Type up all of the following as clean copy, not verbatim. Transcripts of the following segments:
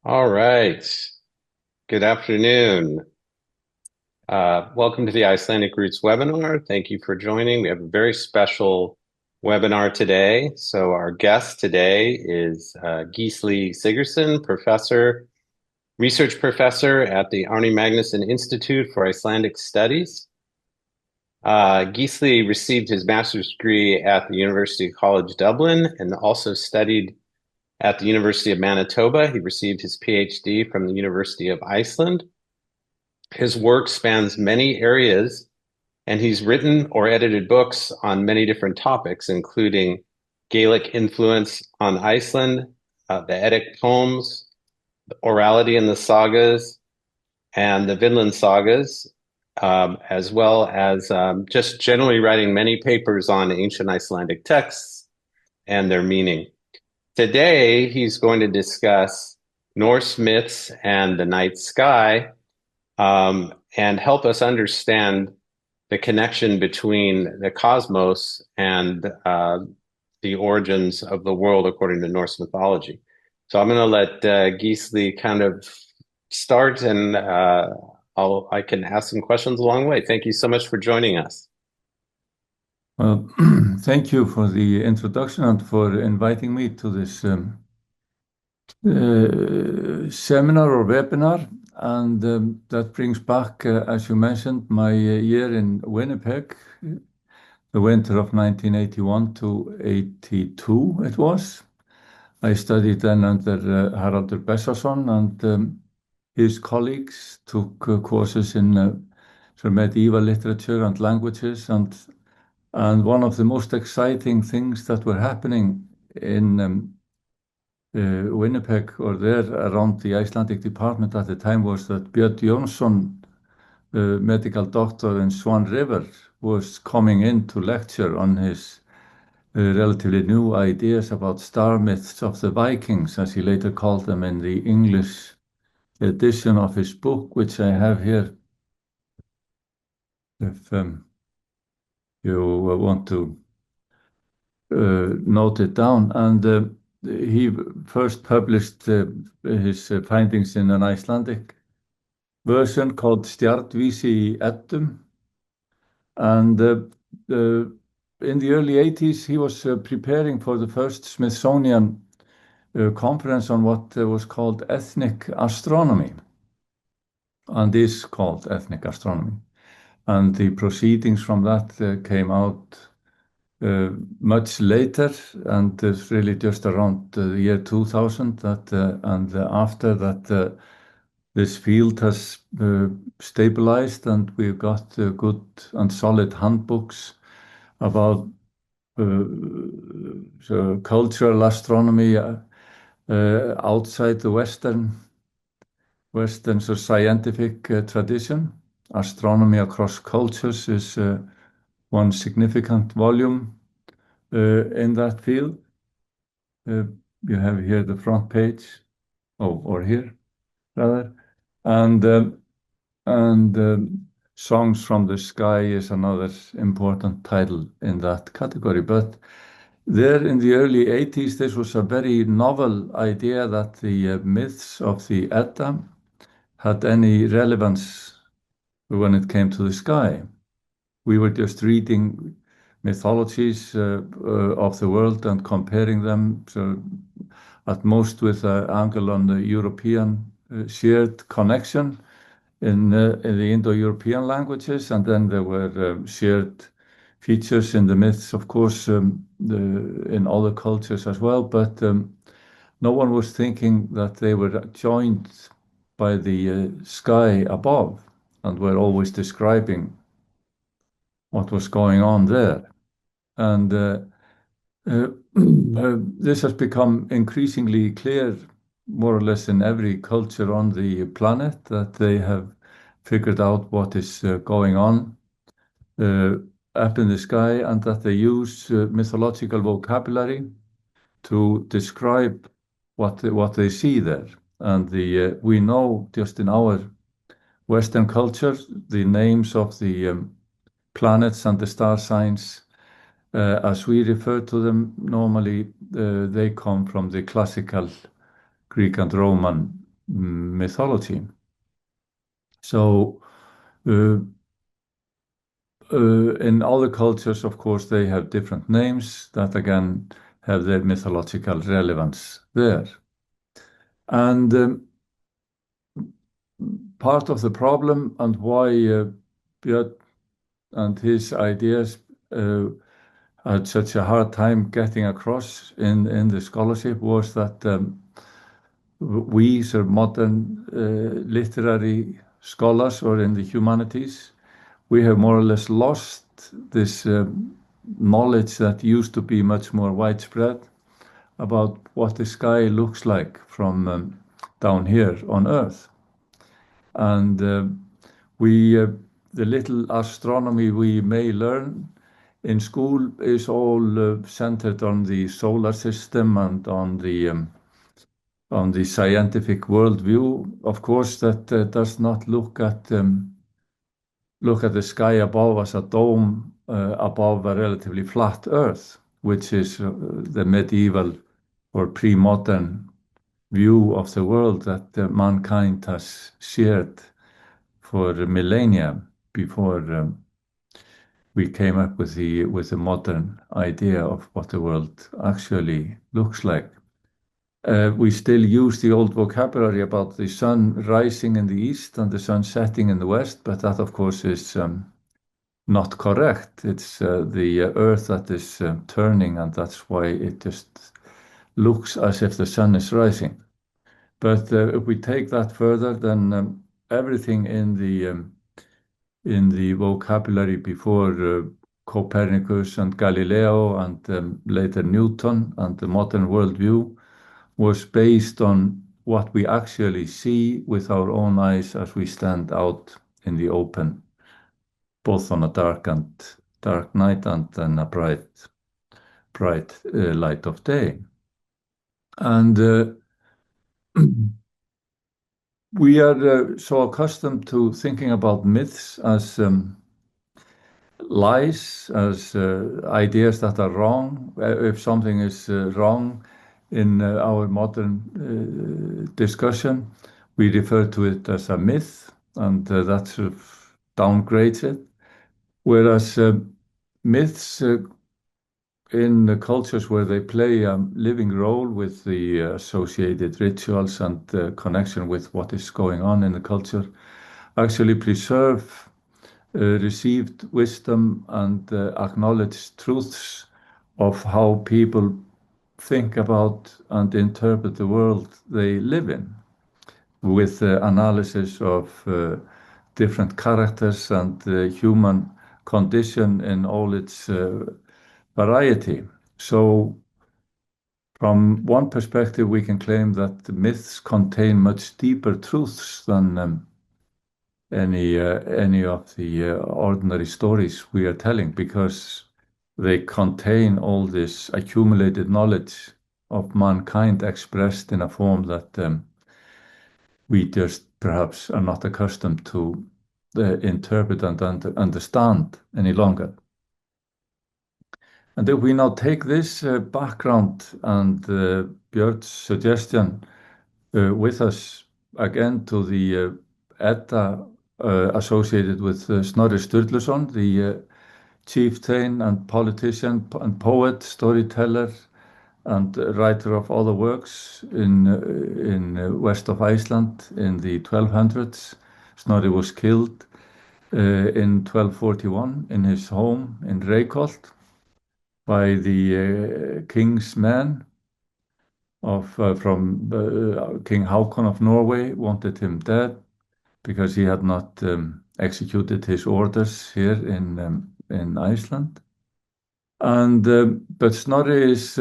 All right. Good afternoon. Welcome to the Icelandic Roots webinar. Thank you for joining. We have a very special webinar today. So our guest today is Gisli Sigurðsson, research professor at the Árni Magnússon Institute for Icelandic Studies. Gisli received his master's degree at the University College Dublin and also studied at the University of Manitoba. He received his PhD from the University of Iceland. His work spans many areas, and he's written or edited books on many different topics, including Gaelic influence on Iceland, the Eddic poems, the orality in the sagas, and the Vinland sagas, as well as just generally writing many papers on ancient Icelandic texts and their meaning. Today, he's going to discuss Norse myths and the night sky, and help us understand the connection between the cosmos and the origins of the world according to Norse mythology. So I'm going to let Gisli kind of start, and I can ask some questions along the way. Thank you so much for joining us. Well, thank you for the introduction and for inviting me to this seminar or webinar. And that brings back, as you mentioned, my year in Winnipeg, the winter of 1981 to 82 it was. I studied then under Haraldur Bessason, and his colleagues took courses in medieval literature and languages, and one of the most exciting things that were happening in Winnipeg or there around the Icelandic department at the time was that Björn Jónsson, medical doctor in Swan River, was coming in to lecture on his relatively new ideas about star myths of the Vikings, as he later called them in the English edition of his book, which I have here. If you want to note it down. And he first published his findings in an Icelandic version called Stjarnvísi í Eddum. And in the early 80s, he was preparing for the first Smithsonian conference on what was called ethnic astronomy, and is called ethnic astronomy. And the proceedings from that came out much later, and it's really just around the year 2000 that, and after that, this field has stabilized, and we've got good and solid handbooks about cultural astronomy outside the Western scientific tradition. Astronomy across cultures is one significant volume in that field. You have here the front page, or here rather, and Songs from the Sky is another important title in that category. But there in the early 80s, this was a very novel idea that the myths of the Edda had any relevance when it came to the sky. We were just reading mythologies of the world and comparing them, so at most with an angle on the European shared connection in the Indo-European languages, and then there were shared features in the myths, of course, in other cultures as well, but no one was thinking that they were joined by the sky above and were always describing what was going on there. And this has become increasingly clear, more or less in every culture on the planet, that they have figured out what is going on up in the sky, and that they use mythological vocabulary to describe what they see there. And we know just in our Western culture the names of the planets and the star signs, as we refer to them normally, they come from the classical Greek and Roman mythology. So uh, in other cultures, of course, they have different names that again have their mythological relevance there. And part of the problem and why Björn and his ideas had such a hard time getting across in the scholarship was that we, sort of modern literary scholars or in the humanities, we have more or less lost this knowledge that used to be much more widespread about what the sky looks like from down here on Earth. And we, the little astronomy we may learn in school is all centered on the solar system and on the scientific worldview. Of course, that does not look at the sky above as a dome above a relatively flat Earth, which is the medieval or pre-modern view of the world that mankind has shared for millennia before we came up with the modern idea of what the world actually looks like. We still use the old vocabulary about the sun rising in the east and the sun setting in the west, but that, of course, is not correct. It's the Earth that is turning, and that's why it just looks as if the sun is rising. But if we take that further, then everything in the vocabulary before Copernicus and Galileo and later Newton and the modern worldview was based on what we actually see with our own eyes as we stand out in the open, both on a dark night and then a bright light of day. And we are so accustomed to thinking about myths as lies, as ideas that are wrong. If something is wrong in our modern discussion, we refer to it as a myth, and that sort of downgrades it. Whereas myths in the cultures where they play a living role with the associated rituals and connection with what is going on in the culture actually preserve received wisdom and acknowledged truths of how people think about and interpret the world they live in, with analysis of different characters and the human condition in all its variety. So, from one perspective, we can claim that the myths contain much deeper truths than any of the ordinary stories we are telling, because they contain all this accumulated knowledge of mankind expressed in a form that we just perhaps are not accustomed to interpret and understand any longer. And if we now take this background and Björn's suggestion with us again to the Edda associated with Snorri Sturluson, the chieftain and politician and poet, storyteller, and writer of other works in west of Iceland in the 1200s. Snorri was killed in 1241 in his home in Reykholt by the king's men from King Hákon of Norway wanted him dead because he had not executed his orders here in Iceland. And but Snorri's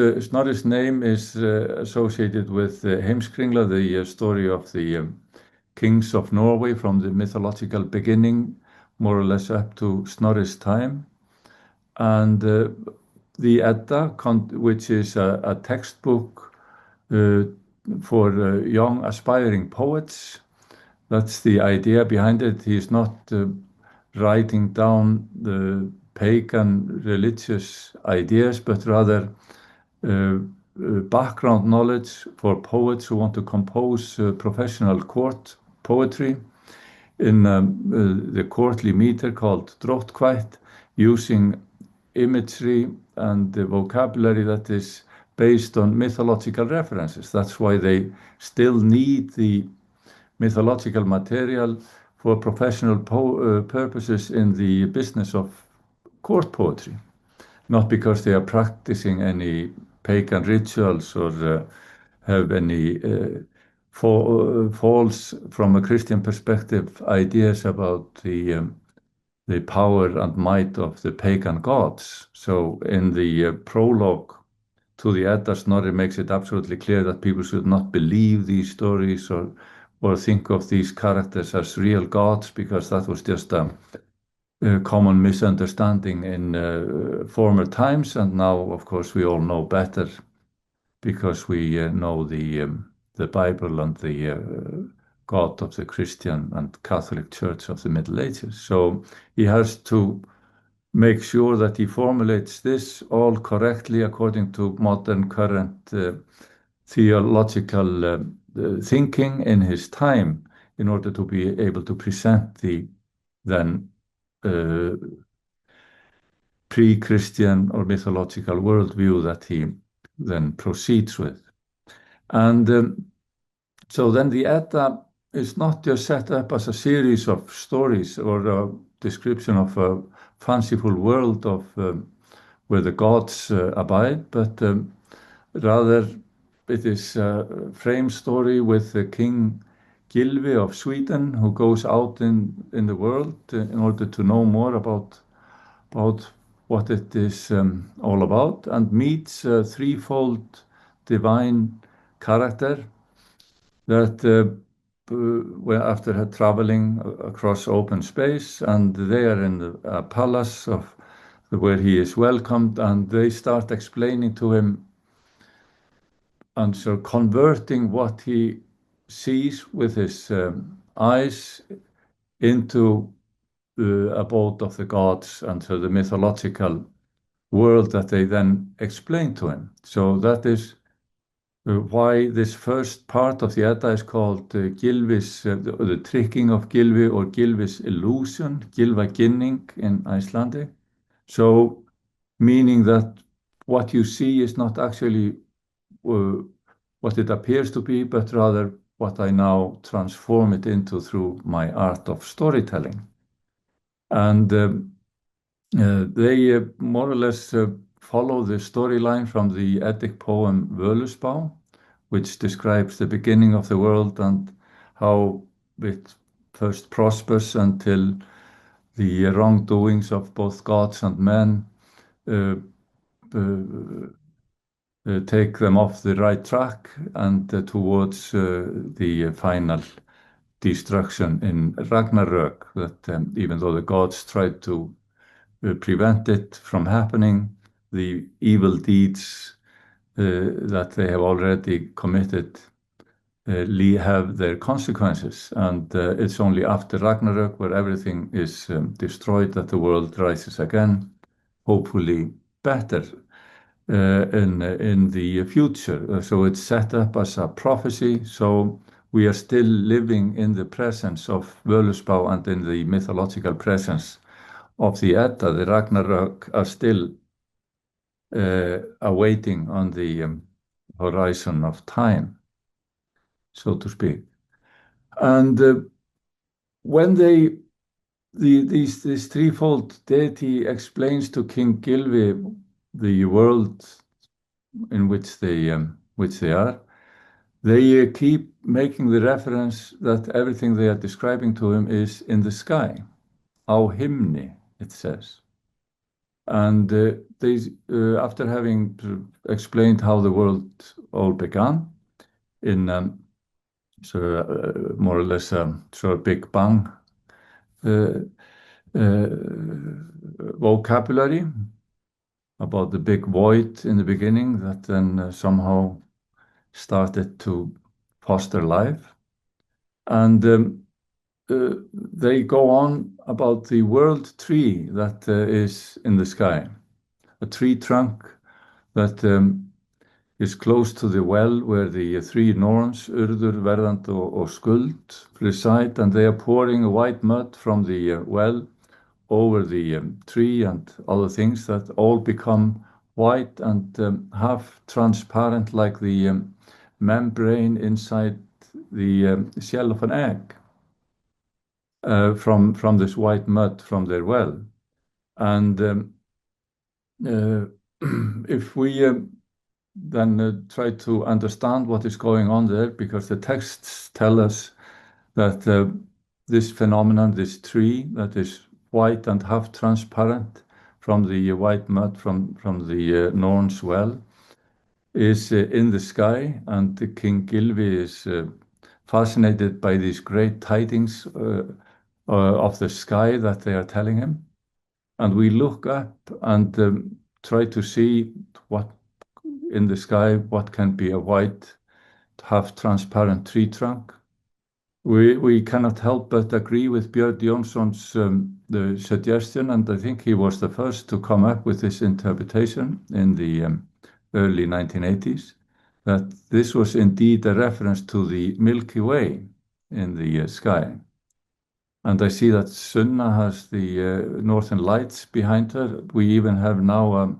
name is associated with Heimskringla, the story of the kings of Norway from the mythological beginning, more or less up to Snorri's time. And the Edda, which is a textbook for young aspiring poets. That's the idea behind it. He's not writing down the pagan religious ideas, but rather background knowledge for poets who want to compose professional court poetry in the courtly meter called Dróttkvætt, using imagery and the vocabulary that is based on mythological references. That's why they still need the mythological material for professional purposes in the business of court poetry, not because they are practicing any pagan rituals or have any false, from a Christian perspective, ideas about the power and might of the pagan gods. So in the prologue to the Edda, Snorri makes it absolutely clear that people should not believe these stories or think of these characters as real gods, because that was just a common misunderstanding in former times. And now, of course, we all know better because we know the Bible and the God of the Christian and Catholic Church of the Middle Ages. So he has to make sure that he formulates this all correctly according to modern current theological thinking in his time, in order to be able to present the then pre-Christian or mythological worldview that he then proceeds with. And so then the Edda is not just set up as a series of stories or a description of a fanciful world of where the gods abide, but rather it is a frame story with the King Gylfi of Sweden, who goes out in the world in order to know more about what it is all about, and meets a threefold divine character that after traveling across open space, and they are in the palace of where he is welcomed, and they start explaining to him and so converting what he sees with his eyes into the abode of the gods, and so the mythological world that they then explain to him. So that is why this first part of the Edda is called Gylfi's, the tricking of Gylfi, or Gylfi's illusion, Gylfaginning in Icelandic. So meaning that what you see is not actually what it appears to be, but rather what I now transform it into through my art of storytelling. And they more or less follow the storyline from the Eddic poem Völuspá, which describes the beginning of the world and how it first prospers until the wrongdoings of both gods and men take them off the right track and towards the final destruction in Ragnarök, that even though the gods tried to prevent it from happening, the evil deeds that they have already committed have their consequences. And it's only after Ragnarök, where everything is destroyed, that the world rises again, hopefully better in the future. So it's set up as a prophecy. So we are still living in the presence of Völuspá and in the mythological presence of the Edda. The Ragnarök are still awaiting on the horizon of time, so to speak. And when this threefold deity explains to King Gylfi the world in which they are, they keep making the reference that everything they are describing to him is in the sky, á himni, it says. And they, after having explained how the world all began in more or less a sort of Big Bang vocabulary about the big void in the beginning that then somehow started to foster life. And they go on about the world tree that is in the sky, a tree trunk that is close to the well where the three Norns, Urður, Verdant, or Skuld, reside, and they are pouring white mud from the well over the tree and other things that all become white and half transparent like the membrane inside the shell of an egg from this white mud from their well. And if we then try to understand what is going on there, because the texts tell us that this phenomenon, this tree that is white and half transparent from the white mud from the Norn's well, is in the sky, and the King Gylfi is fascinated by these great tidings of the sky that they are telling him. And we look up and try to see what in the sky, what can be a white, half transparent tree trunk. We cannot help but agree with Björn Jónsson's the suggestion, and I think he was the first to come up with this interpretation in the early 1980s, that this was indeed a reference to the Milky Way in the sky. And I see that Sunna has the Northern Lights behind her. We even have now a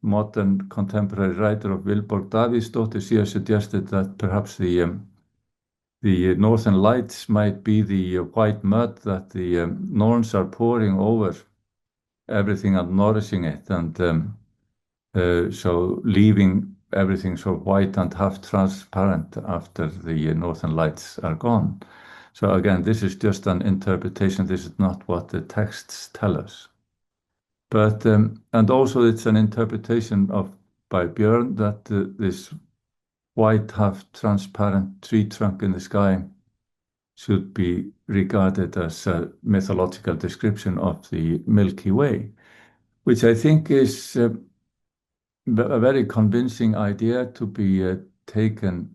modern contemporary writer of Vilborg Davíðsdóttir. She has suggested that perhaps the Northern Lights might be the white mud that the Norns are pouring over everything and nourishing it, and so leaving everything so white and half transparent after the Northern Lights are gone. So again, this is just an interpretation. This is not what the texts tell us. But and also it's an interpretation by Björn that this white, half transparent tree trunk in the sky should be regarded as a mythological description of the Milky Way, which I think is a very convincing idea to be taken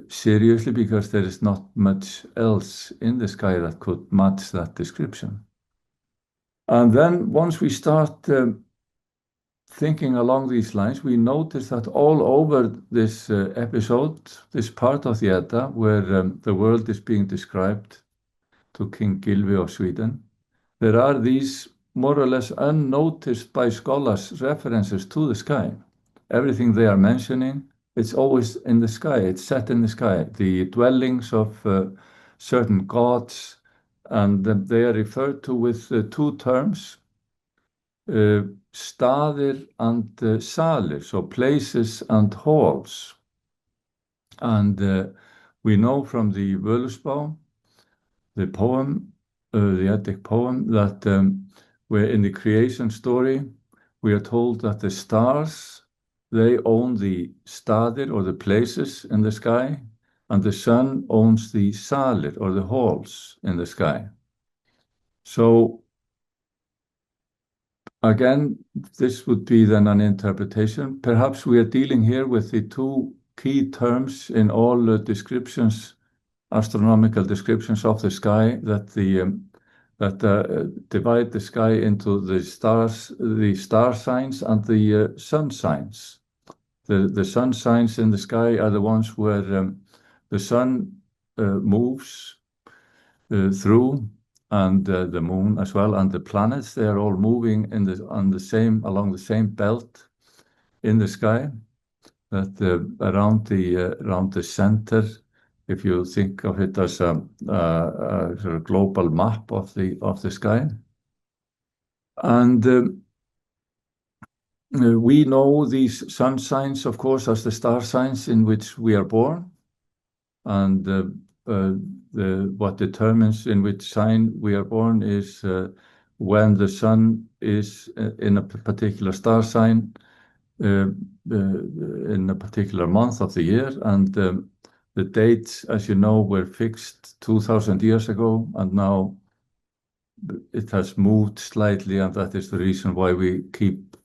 seriously, because there is not much else in the sky that could match that description. And then once we start thinking along these lines, we notice that all over this episode, this part of the Edda, where the world is being described to King Gylfi of Sweden, there are these more or less unnoticed by scholars references to the sky. Everything they are mentioning, it's always in the sky, it's set in the sky. The dwellings of certain gods, and they are referred to with two terms, staðir and salir, so places and halls. And we know from the Völuspá, the poem, the Eddic poem, that where in the creation story, we are told that the stars, they own the staðir, or the places in the sky, and the sun owns the salir, or the halls in the sky. So again, this would be then an interpretation. Perhaps we are dealing here with the two key terms in all descriptions, astronomical descriptions of the sky, that divide the sky into the stars, the star signs, and the sun signs. The sun signs in the sky are the ones where the sun moves through, and the moon as well, and the planets, they are all moving along the same belt in the sky, that around the center, if you think of it as a sort of global map of the sky. And we know these sun signs, of course, as the star signs in which we are born, and what determines in which sign we are born is when the sun is in a particular star sign in a particular month of the year, and the dates, as you know, were fixed 2,000 years ago, and now it has moved slightly, and that is the reason why we keep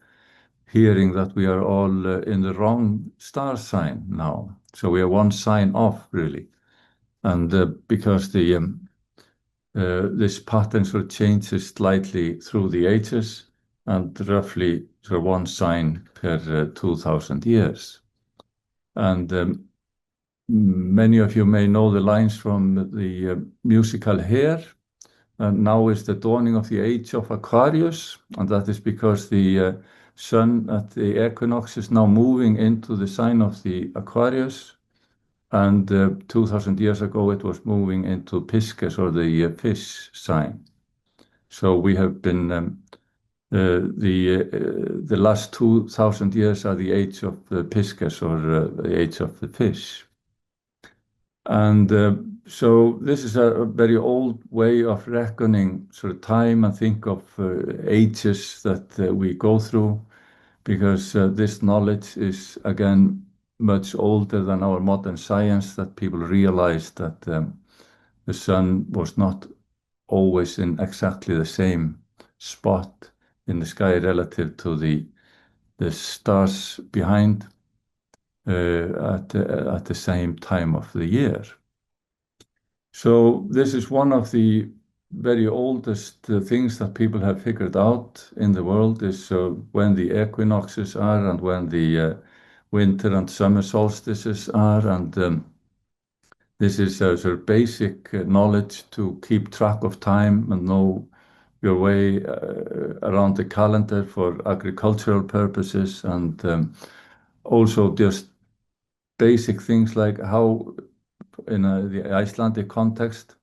hearing that we are all in the wrong star sign now. So we are one sign off, really. And because this pattern sort of changes slightly through the ages, and roughly sort of one sign per 2,000 years. And many of you may know the lines from the musical Hair. And now is the dawning of the age of Aquarius, and that is because the sun at the equinox is now moving into the sign of the Aquarius, and 2000 years ago it was moving into Pisces, or the fish sign. So we have been the last 2000 years are the age of the Pisces, or the age of the fish. And so this is a very old way of reckoning sort of time, and think of ages that we go through, because this knowledge is, again, much older than our modern science, that people realized that the sun was not always in exactly the same spot in the sky relative to the stars behind at the same time of the year. So this is one of the very oldest things that people have figured out in the world, is when the equinoxes are, and when the winter and summer solstices are. And this is a sort of basic knowledge to keep track of time and know your way around the calendar for agricultural purposes, and also just basic things like how, in the Icelandic context,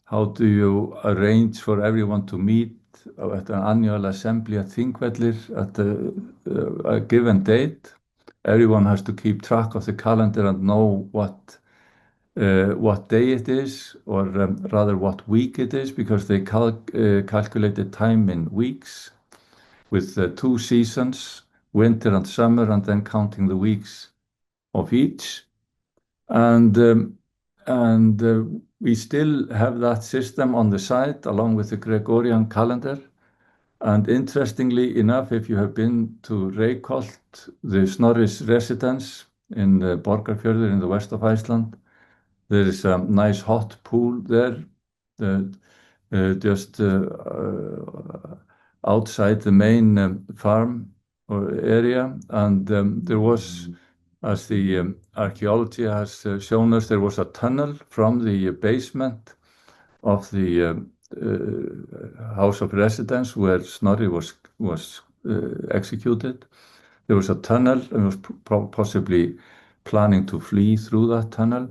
how do you arrange for everyone to meet at an annual assembly at Þingvellir at a given date? Everyone has to keep track of the calendar and know what day it is, or rather what week it is, because they calculate the time in weeks with two seasons, winter and summer, and then counting the weeks of each. And we still have that system on the side, along with the Gregorian calendar. And interestingly enough, if you have been to Reykholt, the Snorri's residence in Borgarfjörður in the west of Iceland, there is a nice hot pool there, just outside the main farm or area. And there was, as the archaeology has shown us, there was a tunnel from the basement of the house of residence where Snorri was executed. There was a tunnel, and was possibly planning to flee through that tunnel,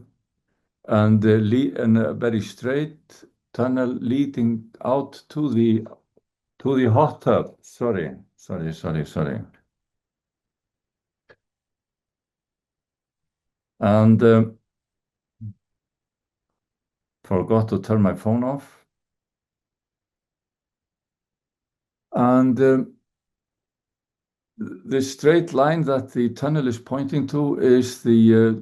and a very straight tunnel leading out to the hot tub. Sorry. And forgot to turn my phone off. And the straight line that the tunnel is pointing to is the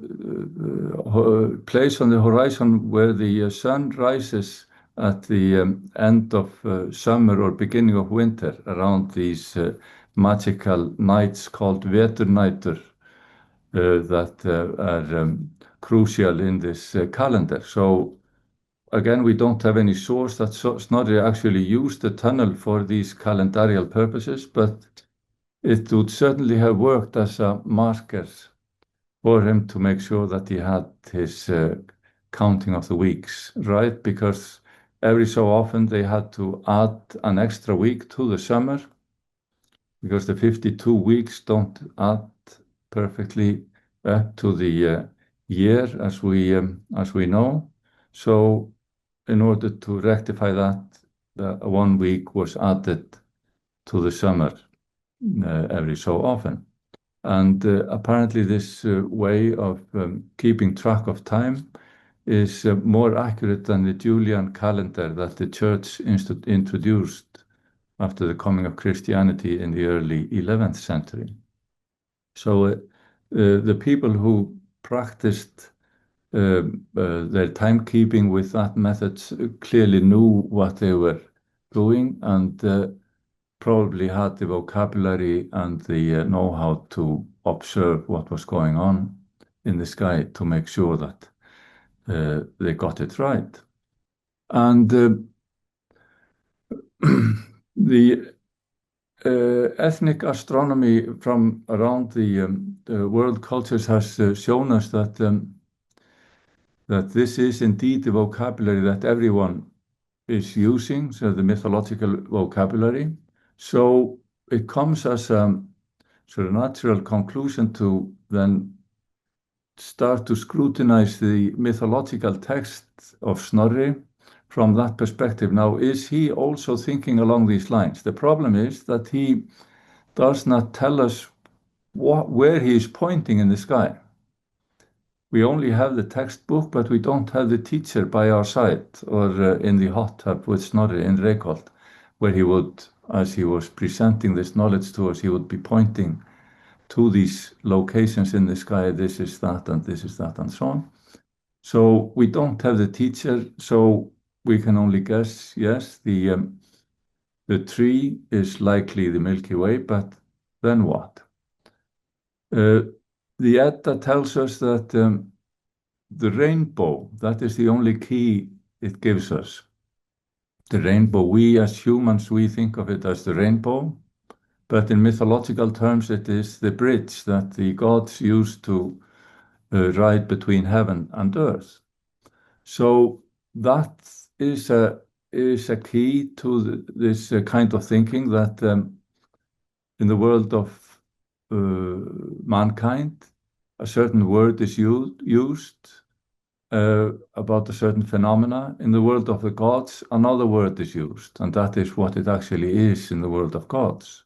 place on the horizon where the sun rises at the end of summer or beginning of winter, around these magical nights called veturnætur that are crucial in this calendar. So again, we don't have any source that Snorri actually used the tunnel for these calendarial purposes, but it would certainly have worked as a marker for him to make sure that he had his counting of the weeks right, because every so often they had to add an extra week to the summer, because the 52 weeks don't add perfectly up to the year as we know. So in order to rectify that, 1 week was added to the summer every so often. And apparently this way of keeping track of time is more accurate than the Julian calendar that the church introduced after the coming of Christianity in the early 11th century. So the people who practiced their timekeeping with that method clearly knew what they were doing, and probably had the vocabulary and the know-how to observe what was going on in the sky to make sure that they got it right. And ethnic astronomy from around the world cultures has shown us that this is indeed the vocabulary that everyone is using, so the mythological vocabulary. So it comes as a sort of natural conclusion to then start to scrutinize the mythological text of Snorri from that perspective. Now, is he also thinking along these lines? The problem is that he does not tell us where he is pointing in the sky. We only have the textbook, but we don't have the teacher by our side or in the hot tub with Snorri in Reykholt, where he would, as he was presenting this knowledge to us, he would be pointing to these locations in the sky. This is that, and this is that, and so on. So we don't have the teacher, so we can only guess, yes, the tree is likely the Milky Way, but then what? The Edda tells us that the rainbow, that is the only key it gives us. The rainbow, we as humans, we think of it as the rainbow, but in mythological terms, it is the bridge that the gods used to ride between heaven and earth. So that is a key to this kind of thinking that in the world of mankind, a certain word is used about a certain phenomena. In the world of the gods, another word is used, and that is what it actually is in the world of gods.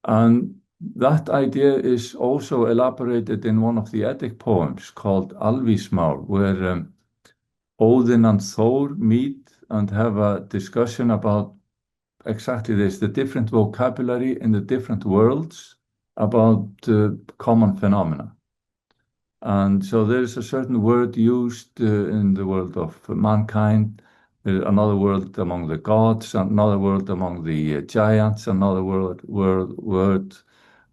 And that idea is also elaborated in one of the Eddic poems called Alvísmál, where Odin and Thor meet and have a discussion about exactly this, the different vocabulary in the different worlds about common phenomena. And so there's a certain word used in the world of mankind, another word among the gods, another word among the giants, another word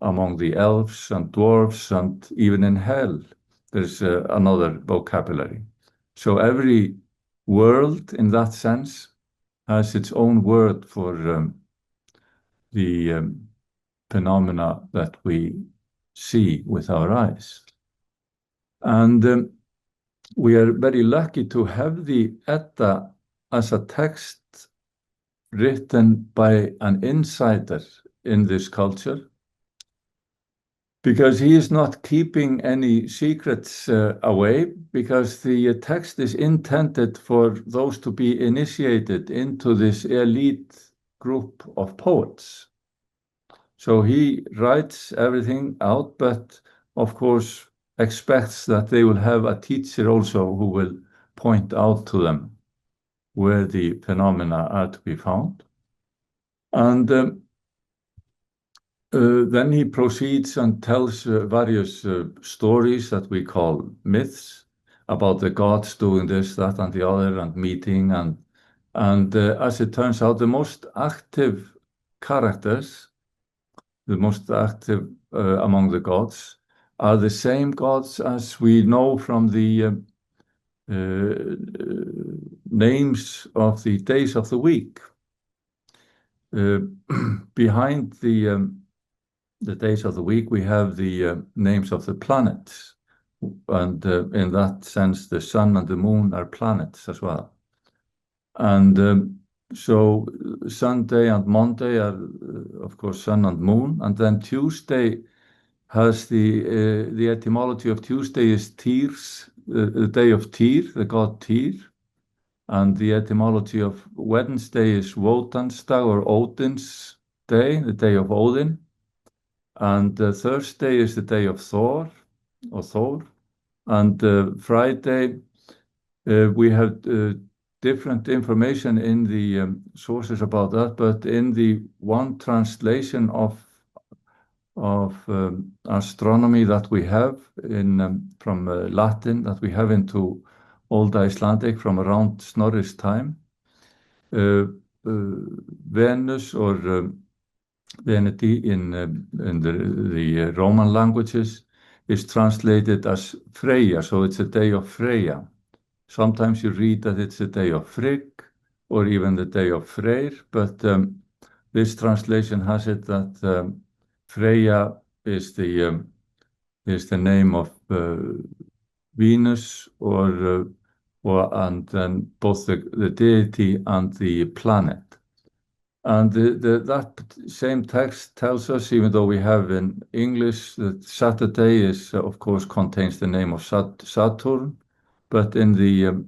among the elves and dwarfs, and even in hell, there's another vocabulary. So every world, in that sense, has its own word for the phenomena that we see with our eyes. And we are very lucky to have the Edda as a text written by an insider in this culture, because he is not keeping any secrets away, because the text is intended for those to be initiated into this elite group of poets. So he writes everything out, but of course expects that they will have a teacher also who will point out to them where the phenomena are to be found. And then he proceeds and tells various stories that we call myths about the gods doing this, that, and the other, and meeting. And as it turns out, the most active characters, the most active among the gods, are the same gods as we know from the names of the days of the week. Behind the days of the week, we have the names of the planets. And in that sense, the sun and the moon are planets as well. And so Sunday and Monday are, of course, sun and moon. And then Tuesday has the etymology of Tuesday is Týr's, the day of Týr, the god Týr. And the etymology of Wednesday is Wotansdag, or Odin's day, the day of Odin. And Thursday is the day of Thor, or Thor. And Friday, we have different information in the sources about that, but in the one translation of astronomy that we have from Latin, that we have into Old Icelandic from around Snorri's time, Venus, or Veneti in the Roman languages, is translated as Freyja, so it's a day of Freyja. Sometimes you read that it's a day of Frigg, or even the day of Freyr, but this translation has it that Freya is the name of Venus, and then both the deity and the planet. And that same text tells us, even though we have in English, that Saturday is, of course, contains the name of Saturn, but in the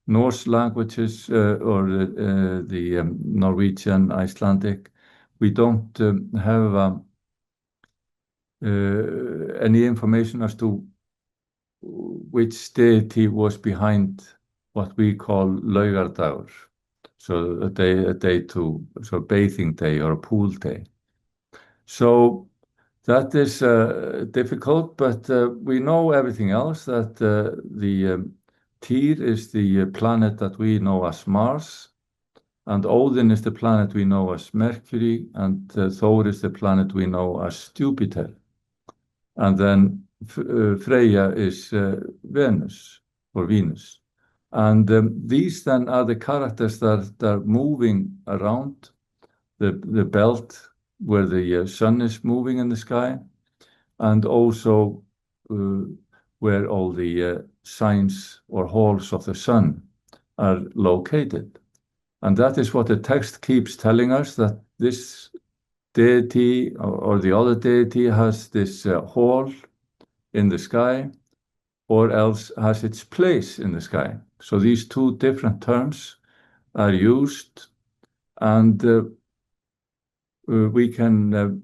Norse languages or the Norwegian, Icelandic, we don't have any information as to which deity was behind what we call Laugardagur, so a bathing day or a pool day. So that is difficult, but we know everything else, that the Tyr is the planet that we know as Mars, and Odin is the planet we know as Mercury, and Thor is the planet we know as Jupiter. And then Freya is Venus, or Venus. And these then are the characters that are moving around the belt where the sun is moving in the sky, and also where all the signs or halls of the sun are located. And that is what the text keeps telling us, that this deity or the other deity has this hall in the sky, or else has its place in the sky. So these two different terms are used, and we can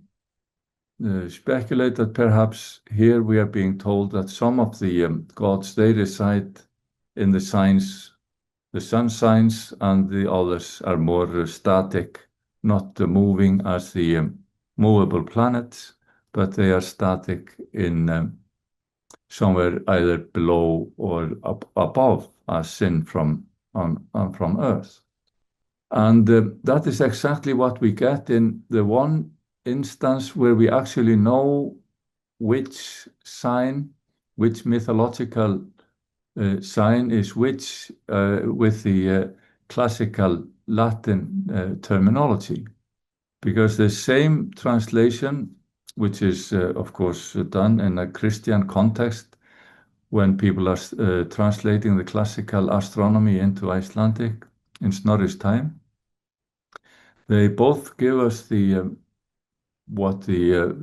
speculate that perhaps here we are being told that some of the gods, they reside in the signs, the sun signs, and the others are more static, not moving as the movable planets, but they are static in somewhere either below or above, as seen from Earth. And that is exactly what we get in the one instance where we actually know which sign, which mythological sign is which with the classical Latin terminology. Because the same translation, which is of course done in a Christian context, when people are translating the classical astronomy into Icelandic in Snorri's time, they both give us what the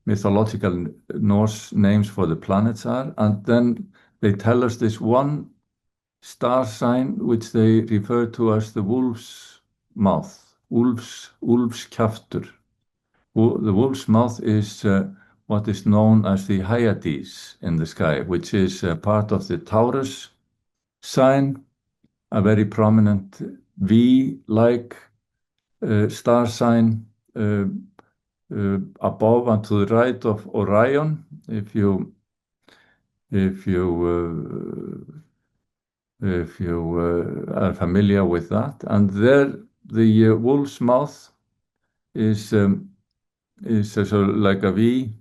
mythological Norse names for the planets are, and then they tell us this one star sign which they refer to as the wolf's mouth, wolf's kjaftur. The wolf's mouth is what is known as the Hyades in the sky, which is part of the Taurus sign, a very prominent V-like star sign above and to the right of Orion, if you are familiar with that. And there, the wolf's mouth is like a V,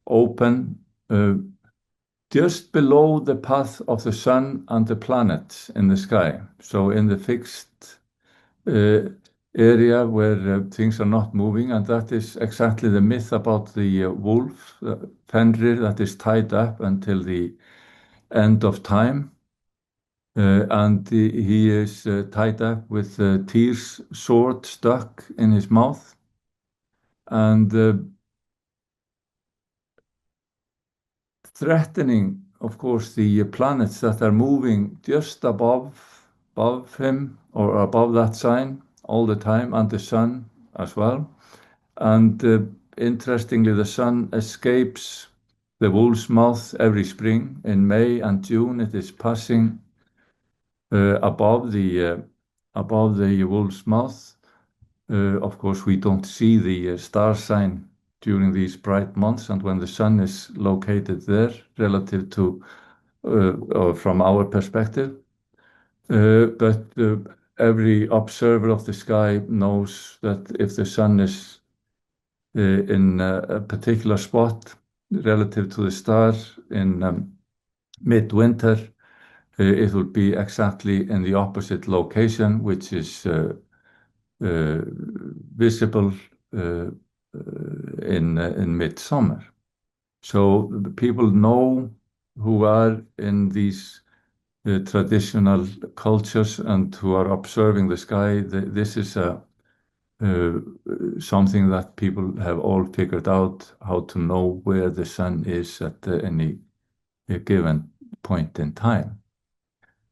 open, just below the path of the sun and the planets in the sky. So in the fixed area where things are not moving, and that is exactly the myth about the wolf, Fenrir, that is tied up until the end of time. And he is tied up with Tyr's sword stuck in his mouth. And threatening, of course, the planets that are moving just above him or above that sign all the time, and the sun as well. And interestingly, the sun escapes the wolf's mouth every spring. In May and June, it is passing above the wolf's mouth. Of course, we don't see the star sign during these bright months, and when the sun is located there relative to or from our perspective. But every observer of the sky knows that if the sun is in a particular spot relative to the star in midwinter, it will be exactly in the opposite location, which is uh, visible uh, in midsummer. So the people know who are in these traditional cultures and who are observing the sky. This is uh, something that people have all figured out how to know where the sun is at any given point in time.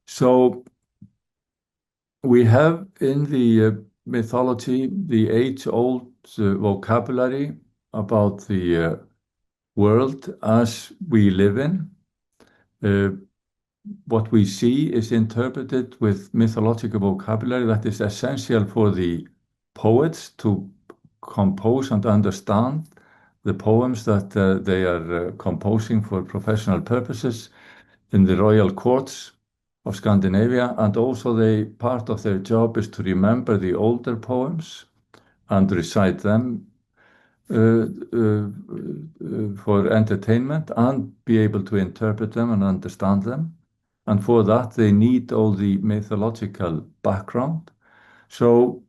So we have in the mythology the age-old vocabulary about the world as we live in. Uh, what we see is interpreted with mythological vocabulary that is essential for the poets to compose and understand the poems that they are composing for professional purposes in the royal courts of Scandinavia. And also part of their job is to remember the older poems and recite them for entertainment and be able to interpret them and understand them. And for that, they need all the mythological background. So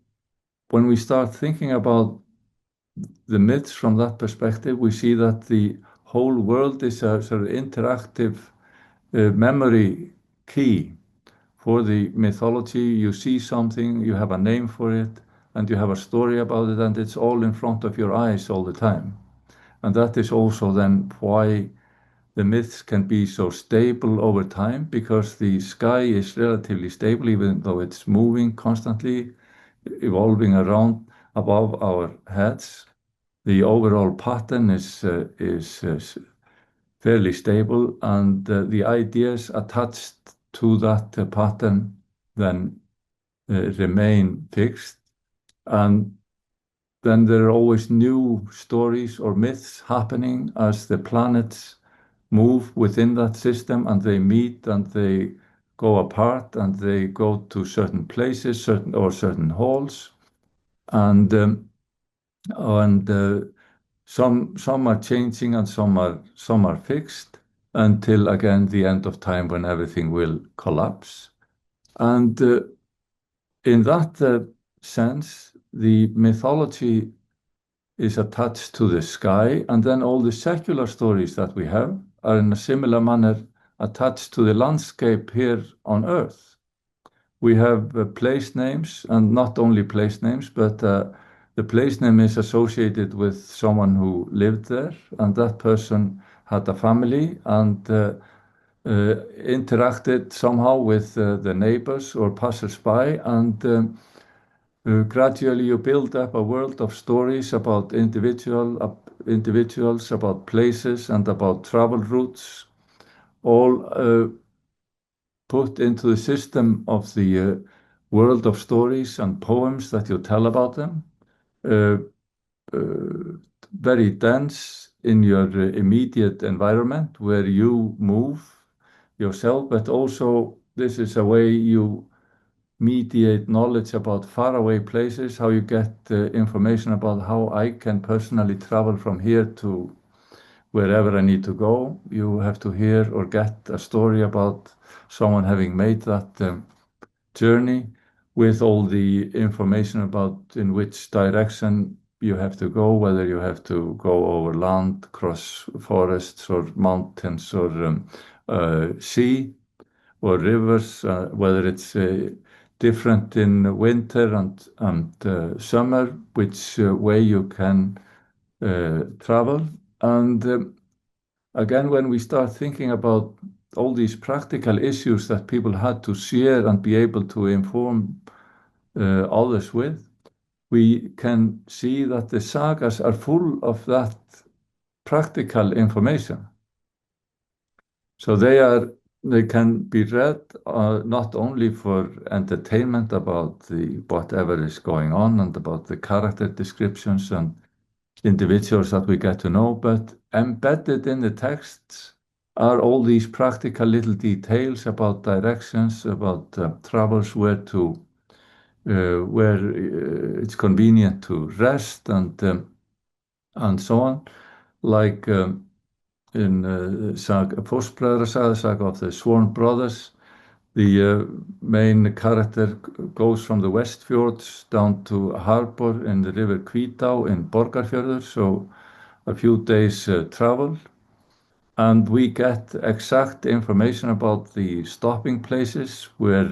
when we start thinking about the myths from that perspective, we see that the whole world is a sort of interactive memory key for the mythology. You see something, you have a name for it, and you have a story about it, and it's all in front of your eyes all the time. And that is also then why the myths can be so stable over time, because the sky is relatively stable, even though it's moving constantly, evolving around above our heads. The overall pattern is fairly stable, and the ideas attached to that pattern then remain fixed. And then there are always new stories or myths happening as the planets move within that system, and they meet and they go apart and they go to certain places, certain halls, and some are changing and some are fixed until again the end of time when everything will collapse. And in that sense, the mythology is attached to the sky, and then all the secular stories that we have are in a similar manner attached to the landscape here on Earth. We have place names, and not only place names, but the place name is associated with someone who lived there, and that person had a family and interacted somehow with the neighbors or passers-by, and gradually you build up a world of stories about individuals, about places, and about travel routes, all put into the system of the world of stories and poems that you tell about them. Uh, uh, Very dense in your immediate environment where you move yourself, but also this is a way you mediate knowledge about faraway places, how you get information about how I can personally travel from here to wherever I need to go. You have to hear or get a story about someone having made that journey with all the information about in which direction you have to go, whether you have to go over land, cross forests or mountains or sea or rivers, whether it's different in winter and summer, which way you can travel. And again, when we start thinking about all these practical issues that people had to share and be able to inform others with, we can see that the sagas are full of that practical information. So they can be read not only for entertainment about whatever is going on and about the character descriptions and individuals that we get to know, but embedded in the texts are all these practical little details about directions, about travels, where it's convenient to rest and so on, like in Fóstbræðrasaga, saga of the sworn brothers. The main character goes from the West Fjords down to harbor in the river Hvítá in Borgarfjörður, so a few days travel. And we get exact information about the stopping places where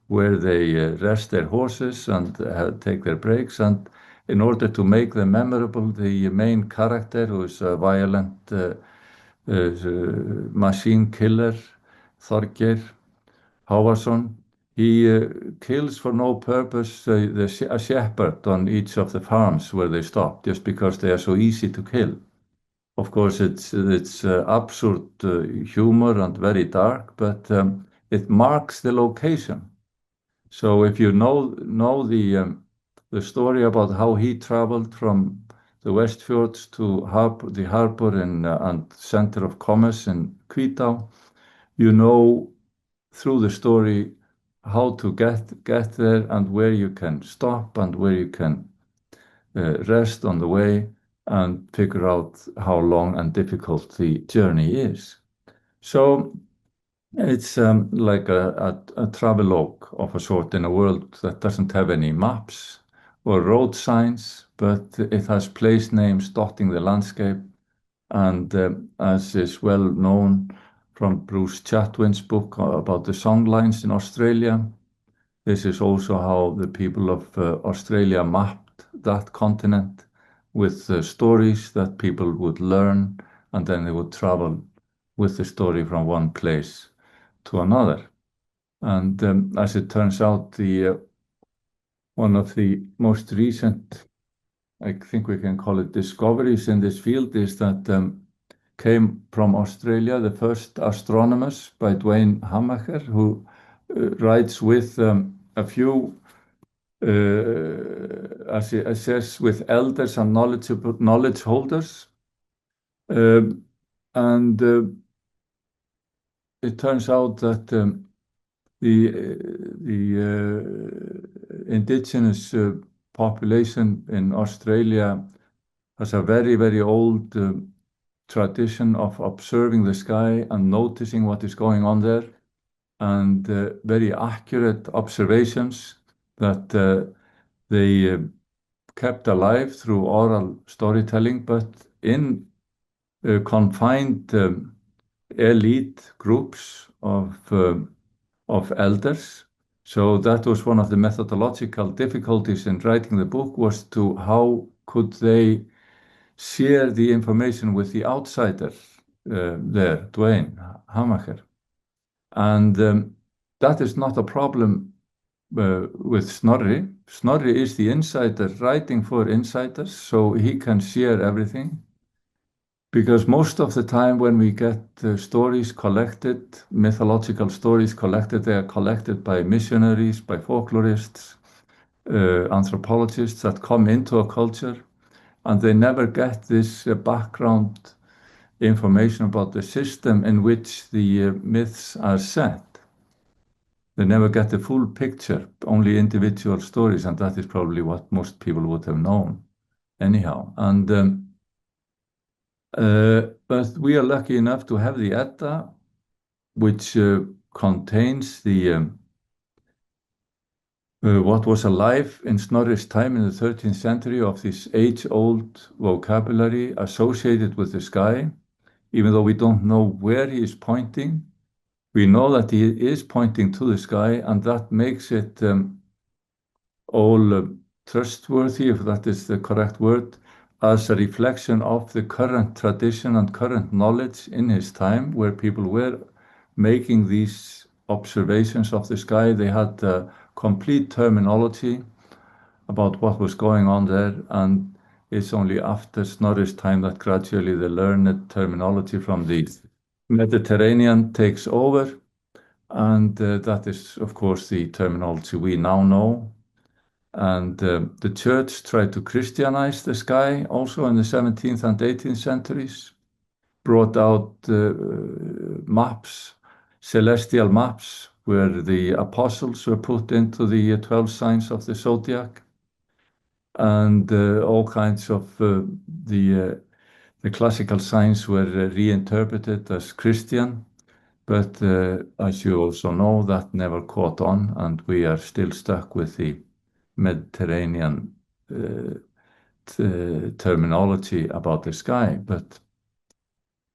they rest their horses and take their breaks. And in order to make them memorable, the main character, who is a violent machine killer, Þorgeir Hávason, he kills for no purpose a shepherd on each of the farms where they stop, just because they are so easy to kill. Of course, it's absurd humor and very dark, but it marks the location. So if you know the story about how he traveled from the Westfjords to the harbor and center of commerce in Hvítá, you know through the story how to get there and where you can stop and where you can rest on the way and figure out how long and difficult the journey is. So it's like a travelogue of a sort in a world that doesn't have any maps or road signs, but it has place names dotting the landscape. And as is well known from Bruce Chatwin's book about the songlines in Australia, this is also how the people of Australia mapped that continent with stories that people would learn, and then they would travel with the story from one place to another. And as it turns out, the one of the most recent, I think we can call it discoveries in this field, is that came from Australia, the first astronomers by Dwayne Hamacher, who writes with a few, as he says, with elders and knowledge holders. And it turns out that the indigenous population in Australia has a very, very old tradition of observing the sky and noticing what is going on there, and very accurate observations that they kept alive through oral storytelling, but in confined elite groups of elders. So that was one of the methodological difficulties in writing the book, was to how could they share the information with the outsider there, Dwayne Hamacher. And that is not a problem with Snorri. Snorri is the insider writing for insiders, so he can share everything. Because most of the time when we get stories collected, mythological stories collected, they are collected by missionaries, by folklorists, anthropologists that come into a culture, and they never get this background information about the system in which the myths are set. They never get the full picture, only individual stories, and that is probably what most people would have known anyhow. And but we are lucky enough to have the Edda, which contains the what was alive in Snorri's time in the 13th century of this age-old vocabulary associated with the sky, even though we don't know where he is pointing. We know that he is pointing to the sky, and that makes it all trustworthy, if that is the correct word, as a reflection of the current tradition and current knowledge in his time, where people were making these observations of the sky. They had complete terminology about what was going on there, and it's only after Snorri's time that gradually the learned terminology from the Mediterranean takes over, and that is, of course, the terminology we now know. And the church tried to Christianize the sky also in the 17th and 18th centuries, brought out maps, celestial maps, where the apostles were put into the 12 signs of the zodiac, and all kinds of the classical signs were reinterpreted as Christian. But as you also know, that never caught on, and we are still stuck with the Mediterranean terminology about the sky. But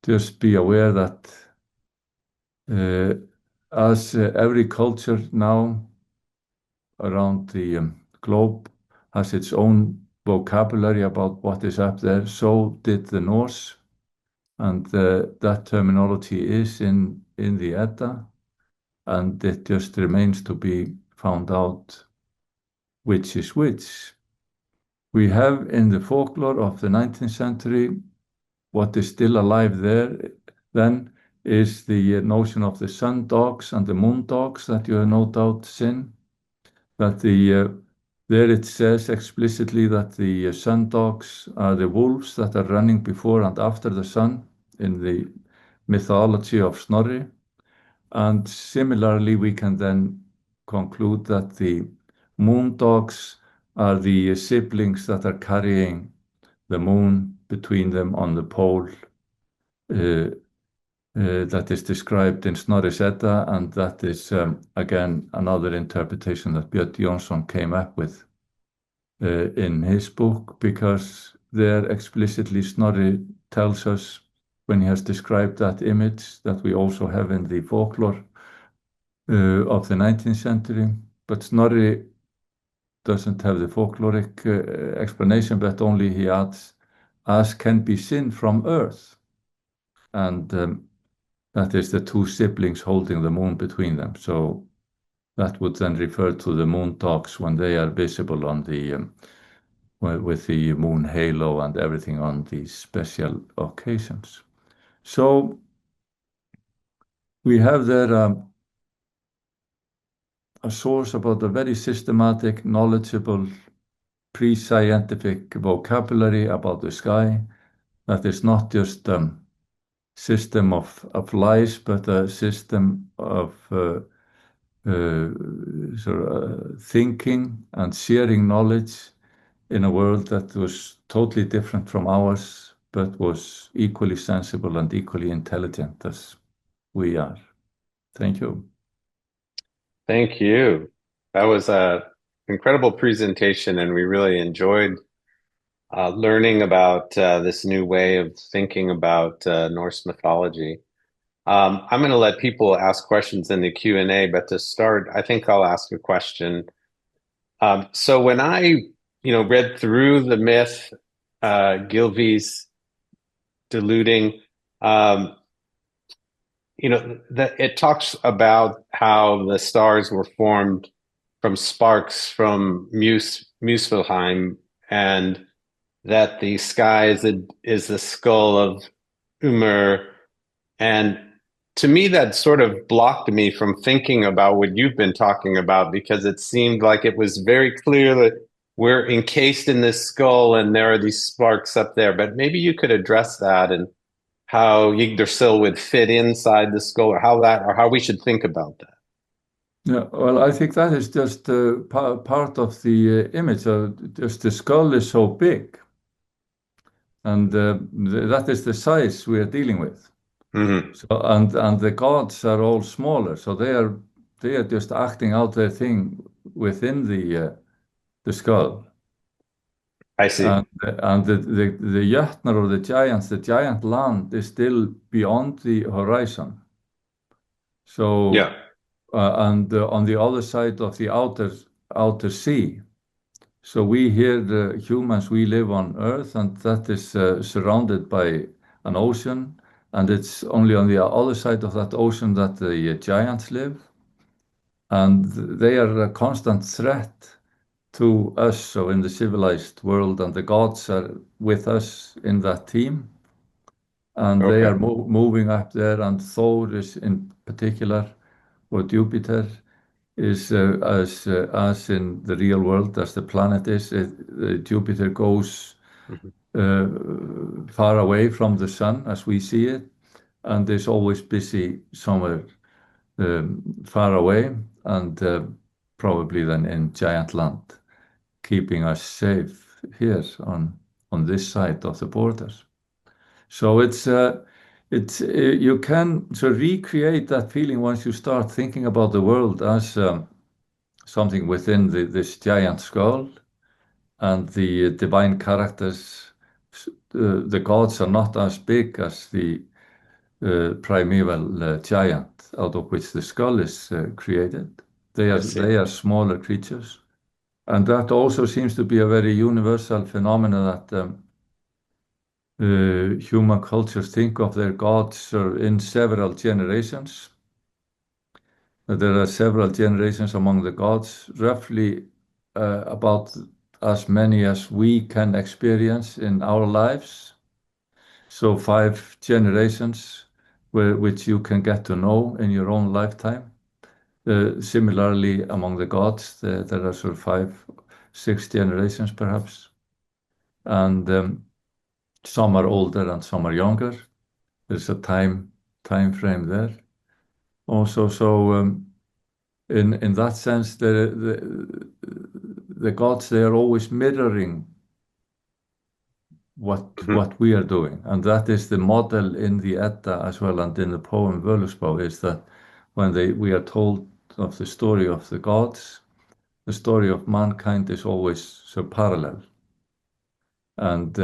just be aware that uh, as every culture now around the globe has its own vocabulary about what is up there, so did the Norse, and that terminology is in the Edda, and it just remains to be found out which is which. We have in the folklore of the 19th century, what is still alive there then is the notion of the sun dogs and the moon dogs that you have no doubt seen. That there it says explicitly that the sun dogs are the wolves that are running before and after the sun in the mythology of Snorri. And similarly, we can then conclude that the moon dogs are the siblings that are carrying the moon between them on the pole uh, that is described in Snorri's Edda, and that is again another interpretation that Björn Jónsson came up with in his book, because there explicitly Snorri tells us when he has described that image that we also have in the folklore of the 19th century. But Snorri doesn't have the folkloric explanation, but only he adds, as can be seen from earth. And that is the two siblings holding the moon between them. So that would then refer to the moon dogs when they are visible on the with the moon halo and everything on these special occasions. So we have there a source about a very systematic, knowledgeable, pre-scientific vocabulary about the sky that is not just system of lies, but a system of thinking and sharing knowledge in a world that was totally different from ours, but was equally sensible and equally intelligent as we are. Thank you. Thank you. That was a incredible presentation, and we really enjoyed learning about this new way of thinking about Norse mythology. I'm going to let people ask questions in the Q&A, but to start, I think I'll ask a question. So when I read through the myth, Gylfi's deluding, um, that it talks about how the stars were formed from sparks from Muspelheim, and that the sky is the skull of Umr. And to me, that sort of blocked me from thinking about what you've been talking about, because it seemed like it was very clear that we're encased in this skull and there are these sparks up there. But maybe you could address that and how Yggdrasil would fit inside the skull, or how we should think about that. Yeah, well, I think that is just part of the image. Just the skull is so big, and that is the size we are dealing with. Hmm. So, and the gods are all smaller, so they are just acting out their thing within the skull. I see. And the Jötnar or the giants, the giant land is still beyond the horizon. So Yeah. and on the other side of the outer sea. So we here, the humans, we live on Earth, and that is surrounded by an ocean, and it's only on the other side of that ocean that the giants live, and they are a constant threat to us. So in the civilized world, and the gods are with us in that team, and they Okay. are moving up there, and Thor is in particular, or Jupiter is as in the real world as the planet is. Jupiter goes Mhm. far away from the sun as we see it, and is always busy somewhere far away, and probably then in giant land, keeping us safe here on this side of the border. So It's you can so recreate that feeling once you start thinking about the world as something within this giant skull and the divine characters. The gods are not as big as the primeval giant out of which the skull is created. I They see. are smaller creatures, and that also seems to be a very universal phenomenon that human cultures think of their gods in several generations. There are several generations among the gods, roughly about as many as we can experience in our lives. So 5 generations which you can get to know in your own lifetime. Similarly, among the gods, there are sort of 5, 6 generations perhaps, and some are older and some are younger. There's a time frame there. Also, so in that sense, the gods they are always mirroring Mhm. what we are doing, and that is the model in the Edda as well, and in the poem Völuspá is that when we are told of the story of the gods, the story of mankind is always so parallel, and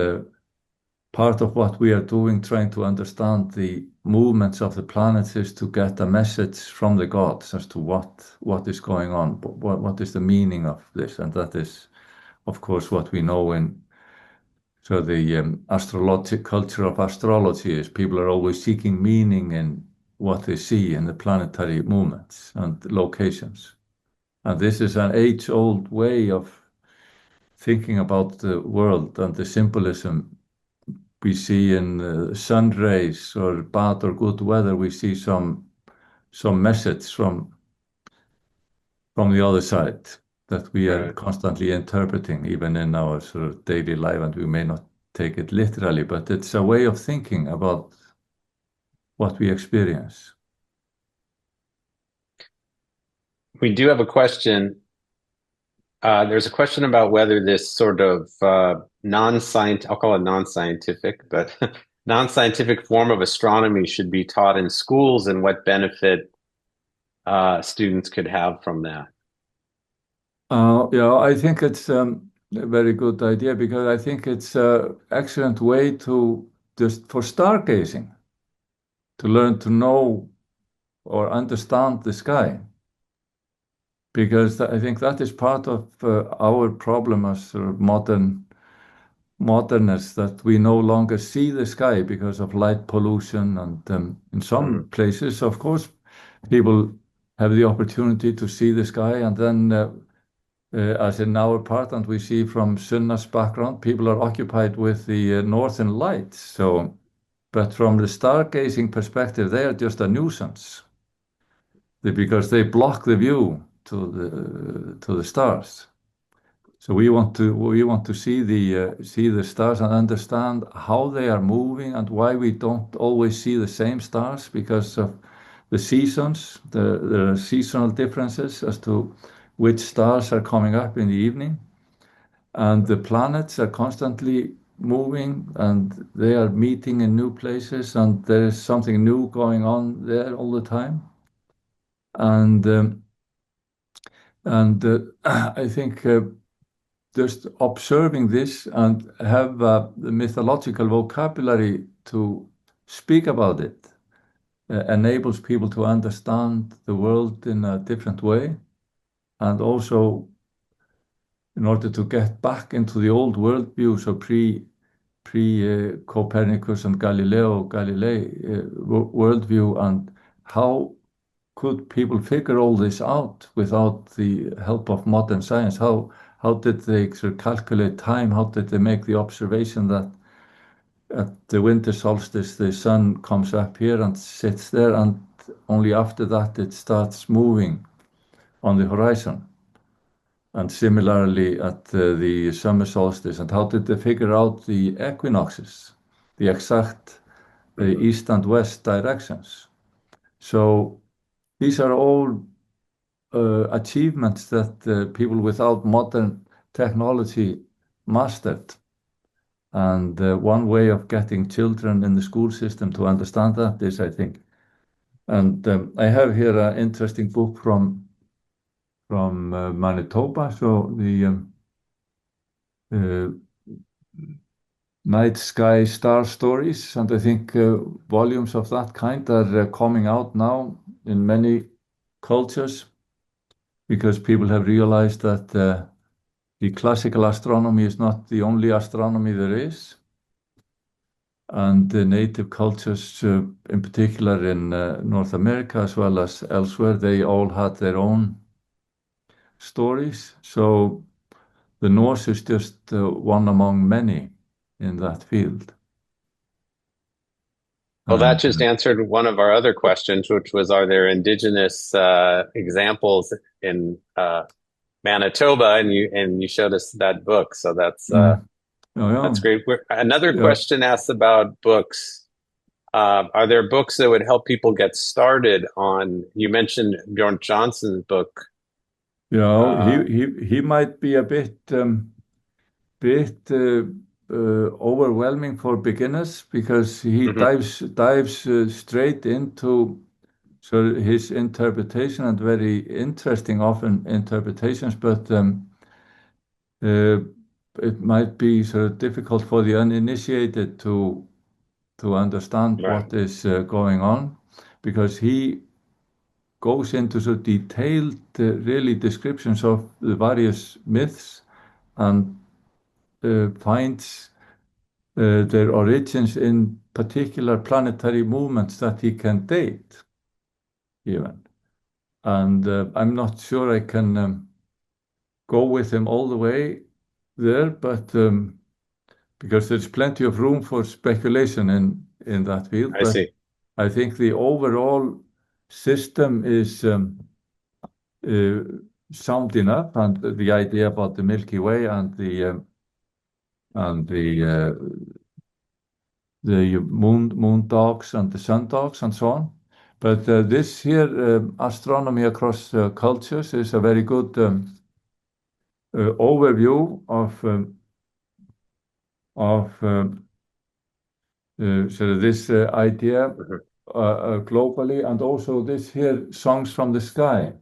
part of what we are doing, trying to understand the movements of the planets, is to get a message from the gods as to what is going on, what is the meaning of this, and that is, of course, what we know in so the astrologic culture of astrology is people are always seeking meaning in what they see in the planetary movements and locations. And this is an age-old way of thinking about the world and the symbolism we see in sun rays or bad or good weather. We see some message from the other side that we are Right. constantly interpreting, even in our sort of daily life, and we may not take it literally, but it's a way of thinking about what we experience. We do have a question. There's a question about whether this sort of non-scientific, I'll call it non-scientific, but non-scientific form of astronomy should be taught in schools and what benefit students could have from that. Yeah, I think it's a very good idea because I think it's an excellent way to just for stargazing, to learn to know or understand the sky. Because I think that is part of our problem as sort of modernists that we no longer see the sky because of light pollution. And in some Mhm. places, of course, people have the opportunity to see the sky. And then, as in our part, and we see from Sunna's background, people are occupied with the northern lights. So, but from the stargazing perspective, they are just a nuisance because they block the view to the stars. So we want to see the stars and understand how they are moving and why we don't always see the same stars because of the seasons. There are seasonal differences as to which stars are coming up in the evening, and the planets are constantly moving and they are meeting in new places, and there is something new going on there all the time. And I think. Just observing this and have the mythological vocabulary to speak about it enables people to understand the world in a different way. And also, in order to get back into the old worldview, so pre Copernicus and Galileo Galilei worldview, and how could people figure all this out without the help of modern science? How did they sort of calculate time? How did they make the observation that at the winter solstice the sun comes up here and sits there, and only after that it starts moving on the horizon? And similarly at the summer solstice, and how did they figure out the equinoxes, the exact Mhm. east and west directions? So these are all achievements that people without modern technology mastered. And one way of getting children in the school system to understand that is, I think, and I have here an interesting book from Manitoba. So the uh, Night Sky Star Stories, and I think volumes of that kind are coming out now in many cultures because people have realized that the classical astronomy is not the only astronomy there is. And the native cultures, in particular in North America as well as elsewhere, they all had their own stories. So the Norse is just one among many in that field. Well, that And just answered one of our other questions, which was, are there indigenous examples in Manitoba? And you showed us that book, so mm, oh yeah, that's great. Another yeah, question asks about books. Are there books that would help people get started on? You mentioned Bjorn Johnson's book. yeah. Uh, He might be a bit overwhelming for beginners because he mhm, dives straight into so his interpretation and very interesting often interpretations, but uh, it might be sort of difficult for the uninitiated to understand right, what is going on because he goes into so detailed really descriptions of the various myths and finds their origins in particular planetary movements that he can date even. And I'm not sure I can go with him all the way there, but because there's plenty of room for speculation in that field. I But see. I think the overall system is uh, sound enough, and the idea about the Milky Way and the moon dogs and the sun dogs and so on. But this here astronomy across cultures is a very good overview of sort of this idea Mhm. globally, and also this here songs from the sky.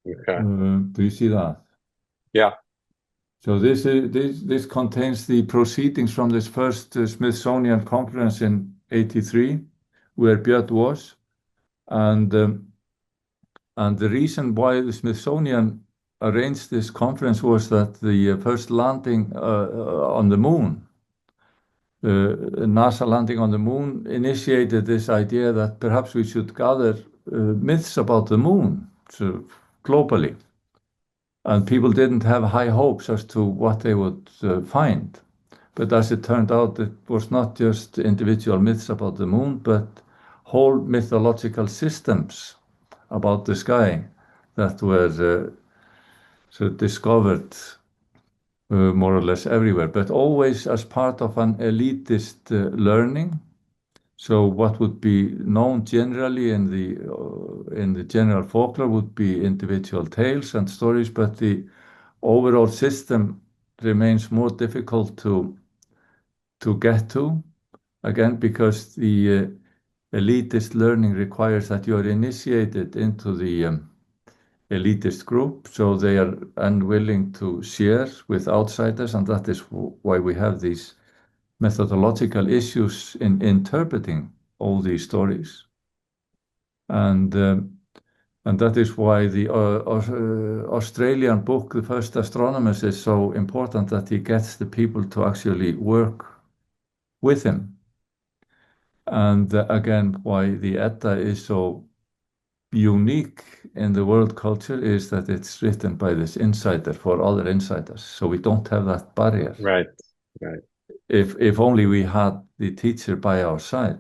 Okay. Do you see that? Yeah. So this contains the proceedings from this first Smithsonian conference in '83, where Björn was, and and the reason why the Smithsonian arranged this conference was that the first landing on the moon, NASA landing on the moon, initiated this idea that perhaps we should gather myths about the moon, so globally. And people didn't have high hopes as to what they would find. But as it turned out, it was not just individual myths about the moon, but whole mythological systems about the sky that were so discovered more or less everywhere, but always as part of an elitist learning. So what would be known generally in the general folklore would be individual tales and stories, but the overall system remains more difficult to get to, again, because the elitist learning requires that you are initiated into the elitist group, so they are unwilling to share with outsiders, and that is why we have these methodological issues in interpreting all these stories. And and that is why the Australian book, The First Astronomers, is so important that he gets the people to actually work with him. And again, why the Edda is so unique in the world culture is that it's written by this insider for other insiders. So we don't have that barrier. Right. Right. If only we had the teacher by our side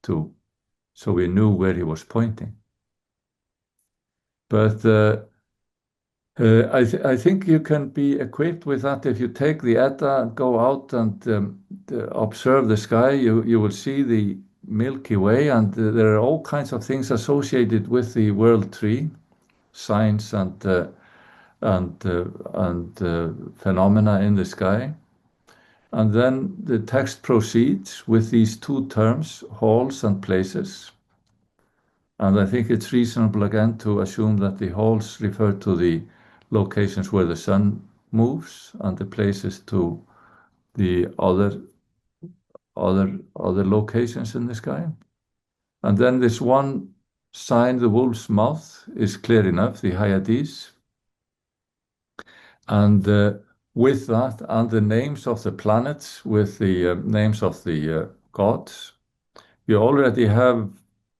to, so we knew where he was pointing. But I think you can be equipped with that if you take the Edda and go out and observe the sky. You will see the Milky Way, and there are all kinds of things associated with the world tree, signs and phenomena in the sky. And then the text proceeds with these two terms, halls and places. And I think it's reasonable again to assume that the halls refer to the locations where the sun moves, and the places to the other locations in the sky. And then this one sign, the wolf's mouth, is clear enough, the Hyades. And with that, and the names of the planets with the names of the gods, you already have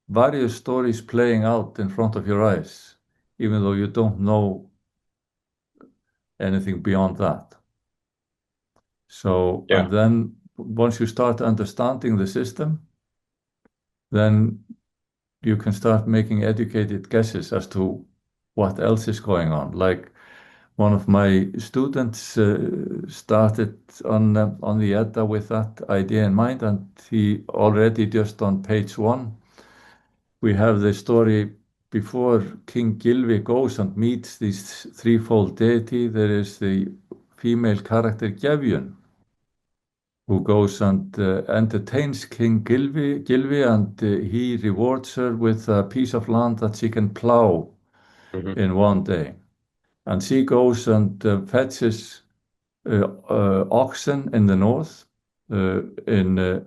various stories playing out in front of your eyes, even though you don't know anything beyond that. So, Yeah. and then once you start understanding the system, then you can start making educated guesses as to what else is going on. Like one of my students started on the Edda with that idea in mind, and he already just on page 1, we have the story before King Gylfi goes and meets this threefold deity. There is the female character Gefjun, who goes and entertains King Gylfi, and he rewards her with a piece of land that she can plow Hmm. in one day. And she goes and fetches oxen in the north. In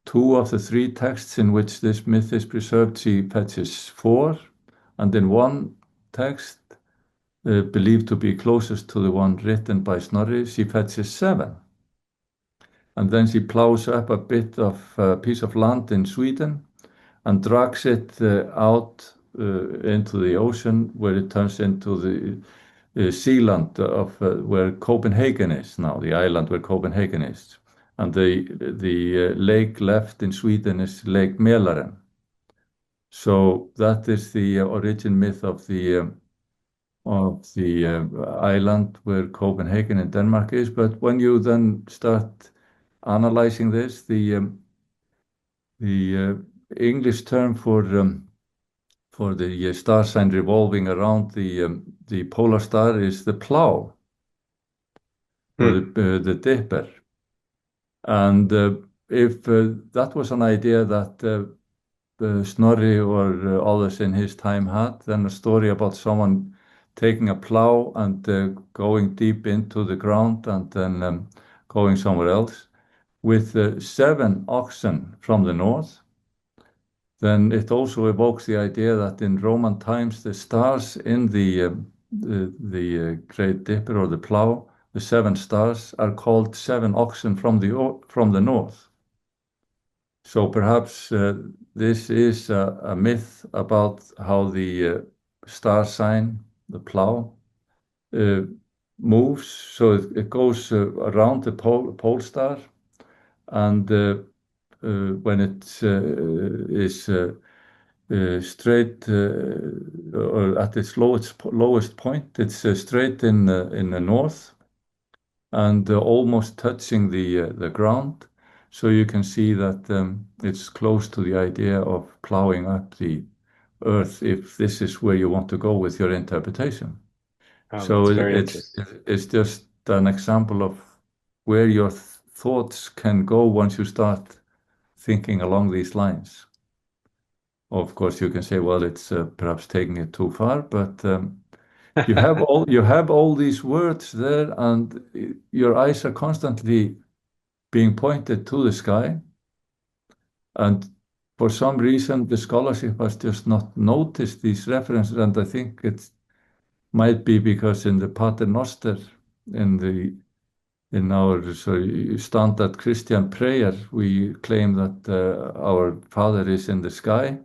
two of the three texts in which this myth is preserved, she fetches four, and in one text, believed to be closest to the one written by Snorri, she fetches seven. And then she plows up a bit of a piece of land in Sweden and drags it out into the ocean, where it turns into the sealand of where Copenhagen is now, the island where Copenhagen is. And the lake left in Sweden is Lake Mälaren. So that is the origin myth of the island where Copenhagen in Denmark is. But when you then start analyzing this, the English term for the star sign revolving around the polar star is the plow, or Hmm. the dipper. And if that was an idea that Snorri or others in his time had, then a story about someone taking a plow and going deep into the ground and then going somewhere else with seven oxen from the north, then it also evokes the idea that in Roman times the stars in the Great Dipper or the plow, the seven stars, are called seven oxen from the north. So perhaps this is a myth about how the star sign, the plow, uh, moves. So it goes around the pole star, and when it is straight or at its lowest point, it's straight in the north and almost touching the ground. So you can see that it's close to the idea of plowing up the earth, if this is where you want to go with your interpretation. Oh, So that's very interesting. it's just an example of where your thoughts can go once you start thinking along these lines. Of course, you can say, well, it's perhaps taking it too far, but you have all these words there, and your eyes are constantly being pointed to the sky. And for some reason, the scholarship has just not noticed these references. And I think it might be because in the Pater Noster, in the in our standard Christian prayer, we claim that our Father is in the sky,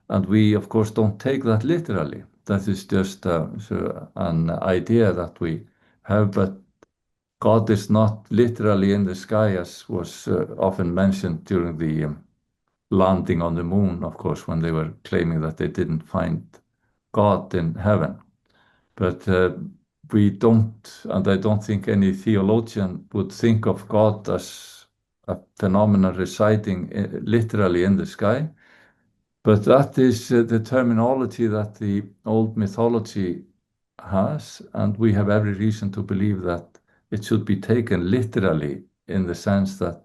and we, of course, don't take that literally. That is just an idea that we have, but God is not literally in the sky, as was often mentioned during the landing on the moon, of course, when they were claiming that they didn't find God in heaven. But we don't, and I don't think any theologian would think of God as a phenomenon residing literally in the sky. But that is the terminology that the old mythology has, and we have every reason to believe that it should be taken literally in the sense that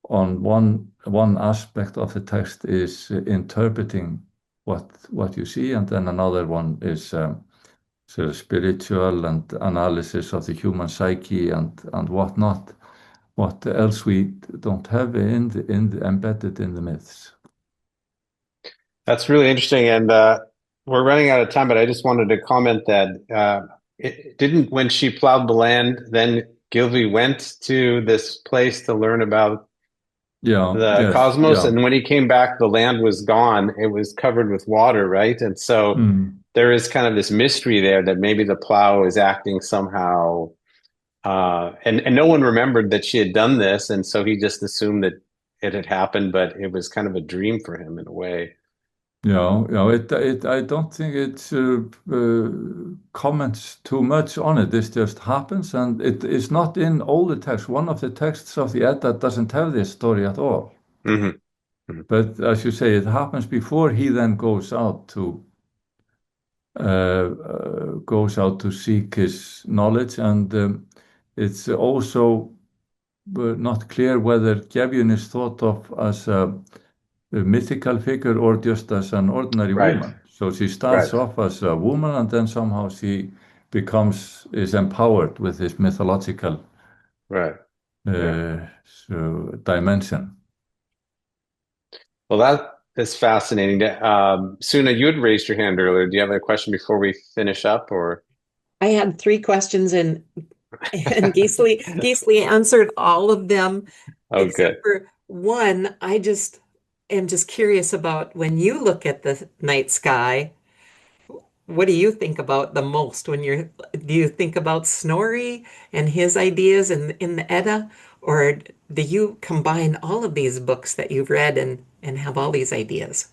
on one aspect of the text is interpreting what you see, and then another one is sort of spiritual and analysis of the human psyche and whatnot. What else we don't have embedded in the myths. That's really interesting. And we're running out of time, but I just wanted to comment that it didn't, when she plowed the land, then Gilby went to this place to learn about Yeah, the yes, cosmos. yeah. And when he came back, the land was gone. It was covered with water, right? And so Mm. there is kind of this mystery there that maybe the plow is acting somehow. And no one remembered that she had done this. And so he just assumed that it had happened, but it was kind of a dream for him in a way. Yeah, I don't think it comments too much on it. This just happens, and it is not in all the texts. One of the texts of the Edda doesn't have this story at all. Hmm. Hmm. But as you say, it happens before he then goes out to seek his knowledge, and it's also not clear whether Gefjun is thought of as a mythical figure or just as an ordinary Right, woman. So she right, starts off as a woman, and then somehow she is empowered with this mythological right. Yeah. dimension. Well, that is fascinating. Suna, you had raised your hand earlier. Do you have a question before we finish up, or? I had three questions and Gisli answered all of them Oh, except good. for one. I just am just curious about when you look at the night sky, what do you think about the most when do you think about Snorri and his ideas in the Edda, or do you combine all of these books that you've read and have all these ideas?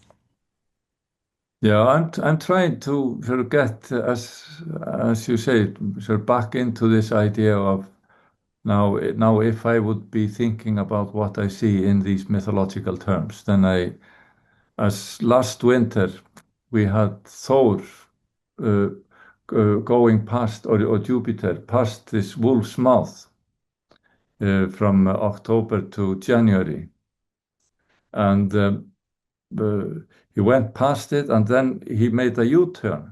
Yeah, I'm trying to sort of get, as you say, sort of back into this idea of now if I would be thinking about what I see in these mythological terms, then as last winter we had Thor uh, going past, or Jupiter past this wolf's mouth from October to January, and uh, he went past it, and then he made a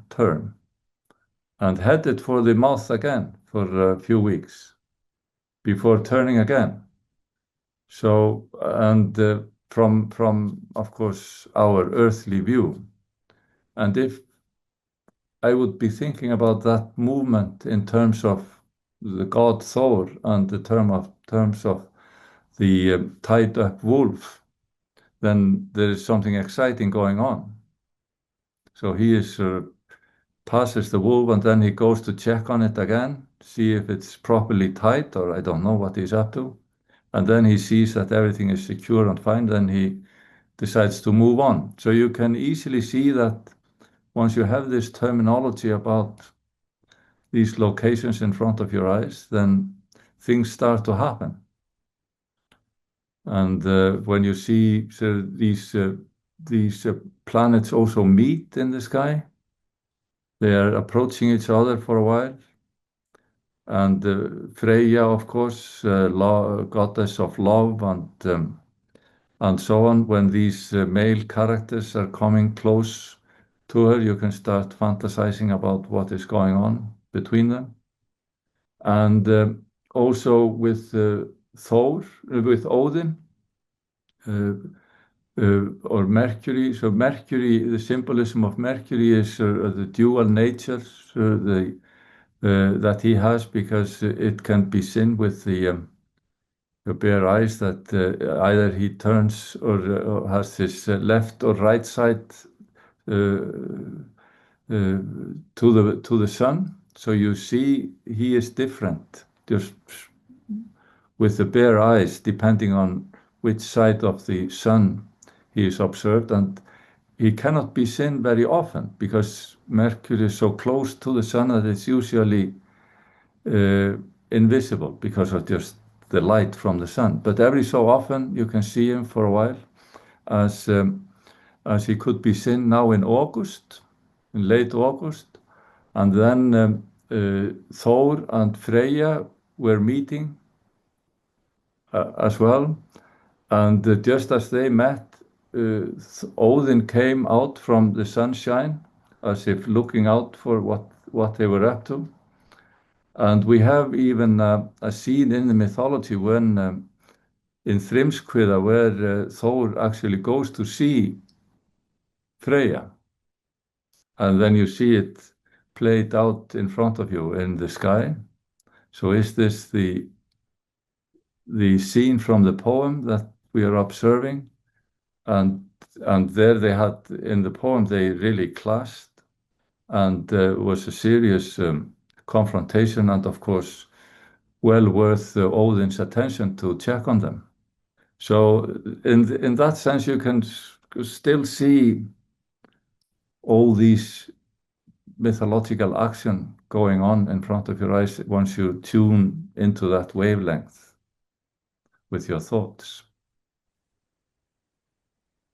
turn, and headed for the mouth again for a few weeks before turning again. So, and from of course our earthly view, and if I would be thinking about that movement in terms of the god Thor and the terms of the tied up wolf, then there is something exciting going on. So he passes the wolf, and then he goes to check on it again, see if it's properly tied, or I don't know what he's up to. And then he sees that everything is secure and fine, then he decides to move on. So you can easily see that once you have this terminology about these locations in front of your eyes, then things start to happen. And when you see these planets also meet in the sky, they are approaching each other for a while. And Freya, of course, goddess of love, and so on. When these male characters are coming close to her, you can start fantasizing about what is going on between them. And also with Thor, with Odin, uh, or Mercury. So Mercury, the symbolism of Mercury is the dual nature that he has, because it can be seen with the bare eyes that either he turns or has his left or right side uh, to the sun. So you see he is different just with the bare eyes, depending on which side of the sun he is observed, and he cannot be seen very often because Mercury is so close to the sun that it's usually uh, invisible because of just the light from the sun. But every so often you can see him for a while, as he could be seen now in August, in late August, And then Thor and Freyja were meeting as well. And just as they met, Odin came out from the sunshine, as if looking out for what they were up to. And we have even a scene in the mythology when in Þrymskviða where Thor actually goes to see Freyja. And then you see it played out in front of you in the sky. So is this the scene from the poem that we are observing? And there they had, in the poem, they really clashed, and it was a serious confrontation, and of course, well worth Odin's attention to check on them. So in that sense, you can still see all these mythological action going on in front of your eyes once you tune into that wavelength with your thoughts.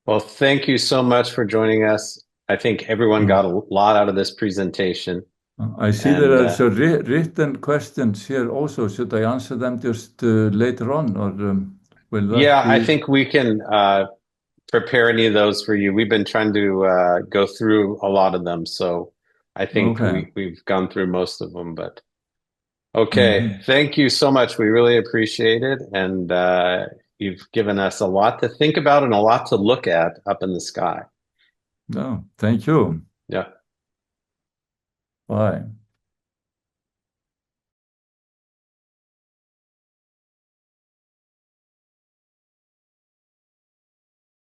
Well, thank you so much for joining us. I think everyone got a lot out of this presentation. I see there are some written questions here also. Should I answer them just later on, or will that Yeah, be... I think we can prepare any of those for you. We've been trying to go through a lot of them, so I think we've gone through most of them. But okay, thank you so much. We really appreciate it, and you've given us a lot to think about and a lot to look at up in the sky. No, thank you. Yeah. Bye.